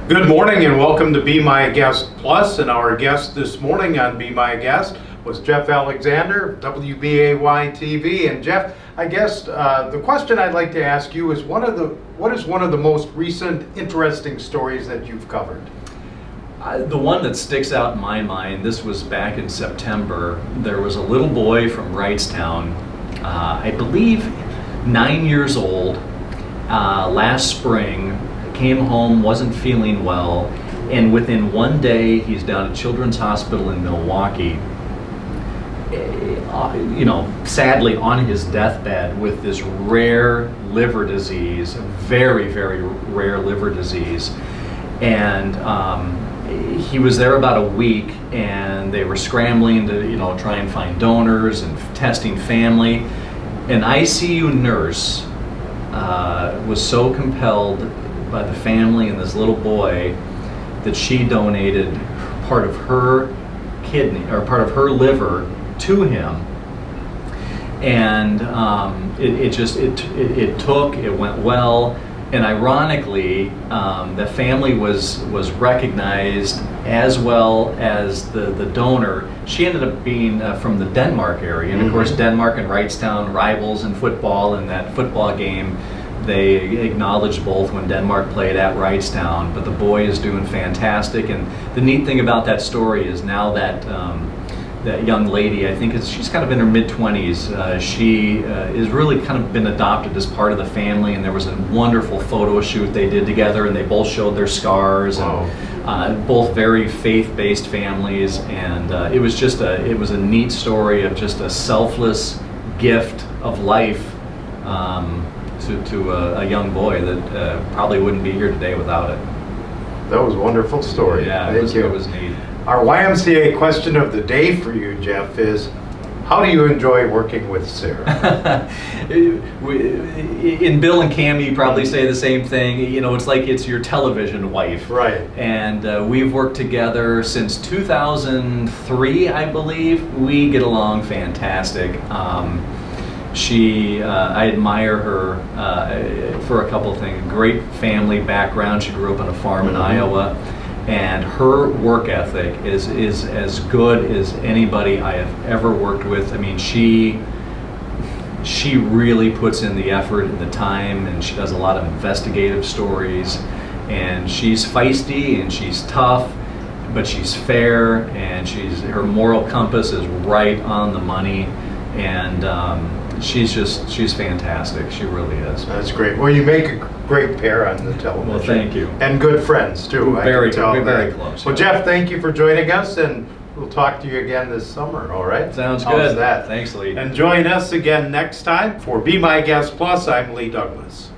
Good morning and welcome to Be My Guest Plus, and our guest this morning on Be My Guest was Jeff Alexander, WBAY TV. And Jeff, I guess the question I'd like to ask you is what is one of the most recent interesting stories that you've covered? The one that sticks out in my mind, this was back in September. There was a little boy from Wrightstown, I believe 9 years old, last spring, came home, wasn't feeling well, and within one day he's down at Children's Hospital in Milwaukee, sadly on his deathbed with this rare liver disease, very, very rare liver disease. And he was there about a week, and they were scrambling to try and find donors and testing family. An ICU nurse was so compelled by the family and this little boy that she donated part of her kidney or part of her liver to him. And it went well. And ironically, the family was recognized as well as the donor. She ended up being from the Denmark area, and of course Denmark and Wrightstown rivals in football. In that football game, they acknowledged both when Denmark played at Wrightstown. But the boy is doing fantastic, and the neat thing about that story is now that that young lady, I think she's kind of in her mid-20s. She is really kind of been adopted as part of the family, and there was a wonderful photo shoot they did together, and they both showed their scars. Wow. And both very faith-based families, and it was a neat story of just a selfless gift of life to a young boy that probably wouldn't be here today without it. That was a wonderful story. Yeah, it was neat. Our YMCA question of the day for you, Jeff, is how do you enjoy working with Sarah? In Bill and Cam, you probably say the same thing. It's like it's your television wife. Right. And we've worked together since 2003, I believe. We get along fantastic. I admire her for a couple of things. Great family background. She grew up on a farm in Iowa. And her work ethic is as good as anybody I have ever worked with. I mean, she really puts in the effort and the time, and she does a lot of investigative stories. And she's feisty and she's tough, but she's fair, and her moral compass is right on the money. And she's fantastic. She really is. That's great. Well, you make a great pair on the television. Well, thank you. And good friends too. We're very close. Well, Jeff, thank you for joining us, and we'll talk to you again this summer. All right? Sounds How's good. that? Thanks, Lee. And join us again next time for Be My Guest Plus. I'm Lee Douglas.